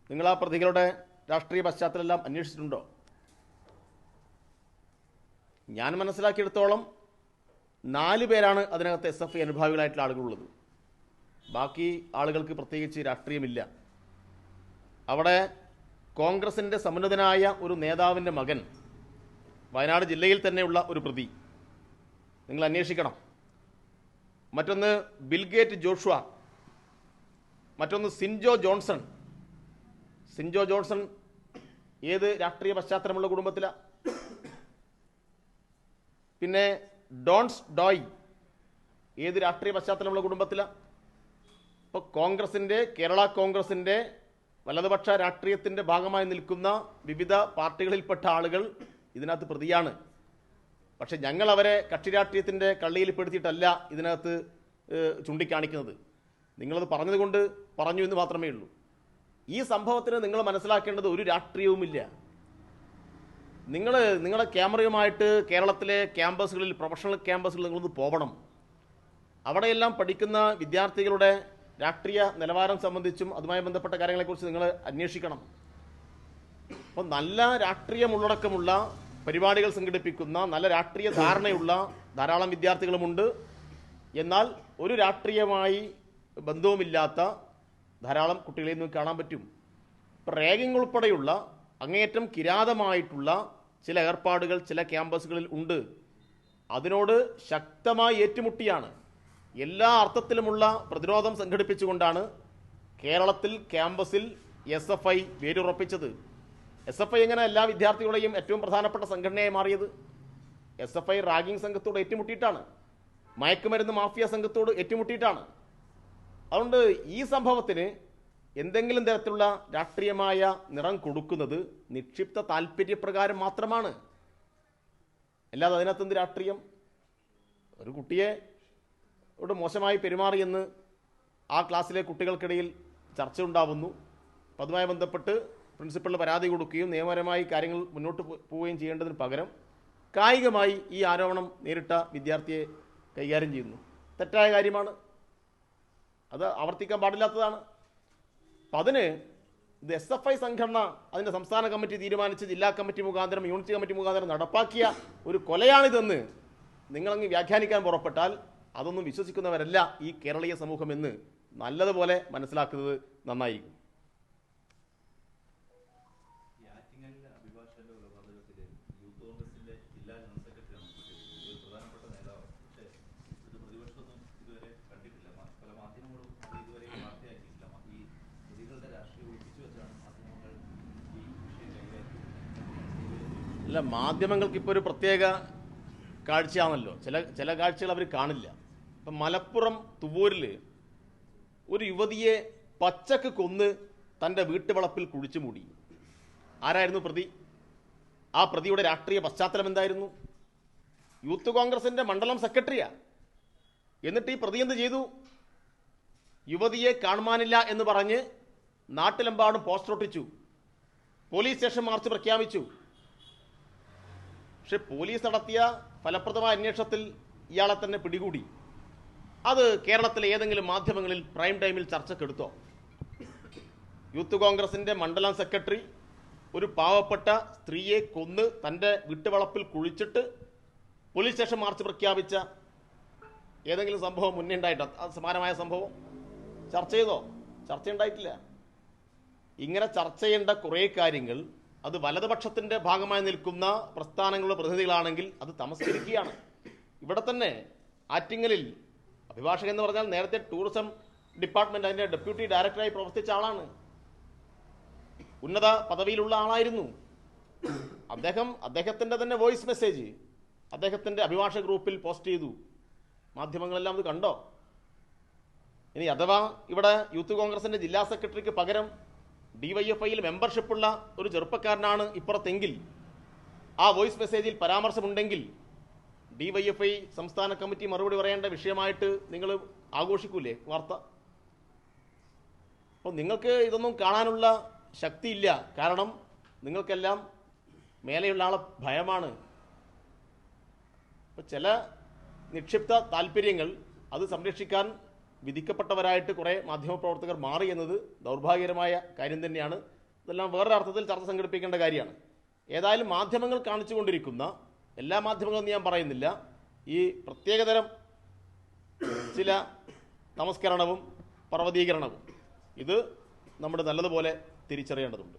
നിങ്ങൾ ആ പ്രതികളുടെ രാഷ്ട്രീയ പശ്ചാത്തലമെല്ലാം അന്വേഷിച്ചിട്ടുണ്ടോ? ഞാൻ മനസ്സിലാക്കിയെടുത്തോളം 4 പേരാണ് അതിനകത്ത് SFI അനുഭാവികളായിട്ടുള്ള ആളുകളുള്ളത്. ബാക്കി ആളുകൾക്ക് പ്രത്യേകിച്ച് രാഷ്ട്രീയമില്ല. അവിടെ കോൺഗ്രസിൻ്റെ സമുന്നതനായ ഒരു നേതാവിൻ്റെ മകൻ, വയനാട് ജില്ലയിൽ തന്നെയുള്ള ഒരു പ്രതി, നിങ്ങൾ അന്വേഷിക്കണം. മറ്റൊന്ന് ബിൽഗേറ്റ് ജോഷുവ, മറ്റൊന്ന് സിൻജോ ജോൺസൺ. സിൻജോ ജോൺസൺ ഏത് രാഷ്ട്രീയ പശ്ചാത്തലമുള്ള കുടുംബത്തിലാണ്? പിന്നെ ഡോൺസ് ഡോയ് ഏത് രാഷ്ട്രീയ പശ്ചാത്തലമുള്ള കുടുംബത്തിലാണ്? ഇപ്പോൾ കേരള കോൺഗ്രസിൻ്റെ വലതുപക്ഷ രാഷ്ട്രീയത്തിൻ്റെ ഭാഗമായി നിൽക്കുന്ന വിവിധ പാർട്ടികളിൽപ്പെട്ട ആളുകൾ ഇതിനകത്ത് പ്രതിയാണ്. പക്ഷെ ഞങ്ങൾ അവരെ കക്ഷി രാഷ്ട്രീയത്തിൻ്റെ കള്ളിയിൽ പെടുത്തിയിട്ടല്ല ഇതിനകത്ത് ചൂണ്ടിക്കാണിക്കുന്നത്. നിങ്ങളത് പറഞ്ഞതുകൊണ്ട് പറഞ്ഞു എന്ന് മാത്രമേ ഉള്ളൂ. ഈ സംഭവത്തിന് നിങ്ങൾ മനസ്സിലാക്കേണ്ടത് ഒരു രാഷ്ട്രീയവുമില്ല. നിങ്ങളുടെ ക്യാമറയുമായിട്ട് കേരളത്തിലെ ക്യാമ്പസുകളിൽ, പ്രൊഫഷണൽ ക്യാമ്പസുകളിൽ നിങ്ങളൊന്ന് പോകണം. അവിടെയെല്ലാം പഠിക്കുന്ന വിദ്യാർത്ഥികളുടെ രാഷ്ട്രീയ നിലവാരം സംബന്ധിച്ചും അതുമായി ബന്ധപ്പെട്ട കാര്യങ്ങളെക്കുറിച്ച് നിങ്ങൾ അന്വേഷിക്കണം. അപ്പോൾ നല്ല രാഷ്ട്രീയ ഉള്ളടക്കമുള്ള പരിപാടികൾ സംഘടിപ്പിക്കുന്ന, നല്ല രാഷ്ട്രീയ ധാരണയുള്ള ധാരാളം വിദ്യാർത്ഥികളുമുണ്ട്. എന്നാൽ ഒരു രാഷ്ട്രീയമായി ബന്ധവുമില്ലാത്ത ധാരാളം കുട്ടികളെ നമുക്ക് കാണാൻ പറ്റും. ഇപ്പോൾ റാഗിംഗ് ഉൾപ്പെടെയുള്ള അങ്ങേയറ്റം കിരാതമായിട്ടുള്ള ചില ഏർപ്പാടുകൾ ചില ക്യാമ്പസുകളിൽ ഉണ്ട്. അതിനോട് ശക്തമായി ഏറ്റുമുട്ടിയാണ്, എല്ലാ അർത്ഥത്തിലുമുള്ള പ്രതിരോധം സംഘടിപ്പിച്ചുകൊണ്ടാണ് കേരളത്തിൽ ക്യാമ്പസിൽ SFI വേരുറപ്പിച്ചത്. SFI എങ്ങനെ എല്ലാ വിദ്യാർത്ഥികളുടെയും ഏറ്റവും പ്രധാനപ്പെട്ട സംഘടനയായി മാറിയത്? SFI റാഗിംഗ് സംഘത്തോട് ഏറ്റുമുട്ടിയിട്ടാണ്, മയക്കുമരുന്ന് മാഫിയ സംഘത്തോട് ഏറ്റുമുട്ടിയിട്ടാണ്. അതുകൊണ്ട് ഈ സംഭവത്തിന് എന്തെങ്കിലും തരത്തിലുള്ള രാഷ്ട്രീയമായ നിറം കൊടുക്കുന്നത് നിക്ഷിപ്ത താല്പര്യപ്രകാരം മാത്രമാണ്. അല്ലാതെ അതിനകത്തെന്ത് രാഷ്ട്രീയം? ഒരു കുട്ടിയെ മോശമായി പെരുമാറിയെന്ന് ആ ക്ലാസ്സിലെ കുട്ടികൾക്കിടയിൽ ചർച്ച ഉണ്ടാവുന്നു. അപ്പം അതുമായി ബന്ധപ്പെട്ട് പ്രിൻസിപ്പളിന് പരാതി കൊടുക്കുകയും നിയമപരമായി കാര്യങ്ങൾ മുന്നോട്ട് പോവുകയും ചെയ്യേണ്ടതിന് പകരം കായികമായി ഈ ആരോപണം നേരിട്ട വിദ്യാർത്ഥിയെ കൈകാര്യം ചെയ്യുന്നു. തെറ്റായ കാര്യമാണ്, അത് ആവർത്തിക്കാൻ പാടില്ലാത്തതാണ്. അപ്പം അതിന് ഇത് SFI സംഘടന അതിൻ്റെ സംസ്ഥാന കമ്മിറ്റി തീരുമാനിച്ച് ജില്ലാ കമ്മിറ്റി മുഖാന്തരം യൂണിറ്റ് കമ്മിറ്റി മുഖാന്തരം നടപ്പാക്കിയ ഒരു കൊലയാണിതെന്ന് നിങ്ങളങ്ങ് വ്യാഖ്യാനിക്കാൻ പുറപ്പെട്ടാൽ അതൊന്നും വിശ്വസിക്കുന്നവരല്ല ഈ കേരളീയ സമൂഹമെന്ന് നല്ലതുപോലെ മനസ്സിലാക്കുന്നത് നന്നായിരിക്കും. അല്ല, മാധ്യമങ്ങൾക്ക് ഇപ്പോൾ ഒരു പ്രത്യേക കാഴ്ചയാണല്ലോ. ചില കാഴ്ചകൾ അവർ കാണില്ല. ഇപ്പം മലപ്പുറം തുവൂരിൽ ഒരു യുവതിയെ പച്ചക്ക് കൊന്ന് തൻ്റെ വീട്ടുവളപ്പിൽ കുഴിച്ചു മൂടി. ആരായിരുന്നു പ്രതി? ആ പ്രതിയുടെ രാഷ്ട്രീയ പശ്ചാത്തലം എന്തായിരുന്നു? യൂത്ത് കോൺഗ്രസിൻ്റെ മണ്ഡലം സെക്രട്ടറിയാ. എന്നിട്ട് ഈ പ്രതി എന്ത് ചെയ്തു? യുവതിയെ കാണുവാനില്ല എന്ന് പറഞ്ഞ് നാട്ടിലെമ്പാടും പോസ്റ്റർ ഒട്ടിച്ചു, പോലീസ് സ്റ്റേഷൻ മാർച്ച് പ്രഖ്യാപിച്ചു. പക്ഷെ പോലീസ് നടത്തിയ ഫലപ്രദമായ അന്വേഷണത്തിൽ ഇയാളെ തന്നെ പിടികൂടി. അത് കേരളത്തിലെ ഏതെങ്കിലും മാധ്യമങ്ങളിൽ പ്രൈം ടൈമിൽ ചർച്ചക്കെടുത്തോ? യൂത്ത് കോൺഗ്രസിൻ്റെ മണ്ഡലം സെക്രട്ടറി ഒരു പാവപ്പെട്ട സ്ത്രീയെ കൊന്ന് തൻ്റെ വീട്ടുവളപ്പിൽ കുഴിച്ചിട്ട് പോലീസ് സ്റ്റേഷൻ മാർച്ച് പ്രഖ്യാപിച്ച ഏതെങ്കിലും സംഭവം മുന്നേ ഉണ്ടായിട്ടോ? സമാനമായ സംഭവം ചർച്ച ചെയ്തോ? ചർച്ചയുണ്ടായിട്ടില്ല. ഇങ്ങനെ ചർച്ച ചെയ്യേണ്ട കുറേ കാര്യങ്ങൾ അത് വലതുപക്ഷത്തിൻ്റെ ഭാഗമായി നിൽക്കുന്ന പ്രസ്ഥാനങ്ങളുടെ പ്രതിനിധികളാണെങ്കിൽ അത് തമസ്കരിക്കുകയാണ്. ഇവിടെ തന്നെ ആറ്റിങ്ങലിൽ അഭിഭാഷകൻ എന്ന് പറഞ്ഞാൽ നേരത്തെ ടൂറിസം ഡിപ്പാർട്ട്മെന്റ് അതിൻ്റെ ഡെപ്യൂട്ടി ഡയറക്ടറായി പ്രവർത്തിച്ച ആളാണ്, ഉന്നത പദവിയിലുള്ള ആളായിരുന്നു. അദ്ദേഹത്തിൻ്റെ തന്നെ വോയിസ് മെസ്സേജ് അദ്ദേഹത്തിൻ്റെ അഭിഭാഷക ഗ്രൂപ്പിൽ പോസ്റ്റ് ചെയ്തു. മാധ്യമങ്ങളെല്ലാം അത് കണ്ടോ? ഇനി അഥവാ ഇവിടെ യൂത്ത് കോൺഗ്രസിൻ്റെ ജില്ലാ സെക്രട്ടറിക്ക് പകരം DYFIയിൽ മെമ്പർഷിപ്പുള്ള ഒരു ചെറുപ്പക്കാരനാണ് ഇപ്പുറത്തെങ്കിൽ, ആ വോയിസ് മെസ്സേജിൽ പരാമർശമുണ്ടെങ്കിൽ DYFI സംസ്ഥാന കമ്മിറ്റി മറുപടി പറയേണ്ട വിഷയമായിട്ട് നിങ്ങൾ ആഘോഷിക്കൂലേ വാർത്ത? അപ്പോൾ നിങ്ങൾക്ക് ഇതൊന്നും കാണാനുള്ള ശക്തിയില്ല. കാരണം നിങ്ങൾക്കെല്ലാം മേലെയുള്ള ആളെ ഭയമാണ്. അപ്പോൾ ചില നിക്ഷിപ്ത താല്പര്യങ്ങൾ അത് സംരക്ഷിക്കാൻ വിധിക്കപ്പെട്ടവരായിട്ട് കുറേ മാധ്യമപ്രവർത്തകർ മാറി എന്നത് ദൗർഭാഗ്യകരമായ കാര്യം തന്നെയാണ്. ഇതെല്ലാം വേറൊരു അർത്ഥത്തിൽ ചർച്ച സംഘടിപ്പിക്കേണ്ട കാര്യമാണ്. ഏതായാലും മാധ്യമങ്ങൾ കാണിച്ചുകൊണ്ടിരിക്കുന്ന, എല്ലാ മാധ്യമങ്ങളും ഞാൻ പറയുന്നില്ല, ഈ പ്രത്യേകതരം ചില നമസ്കരണവും പർവ്വതീകരണവും ഇത് നമ്മൾ നല്ലതുപോലെ തിരിച്ചറിയേണ്ടതുണ്ട്.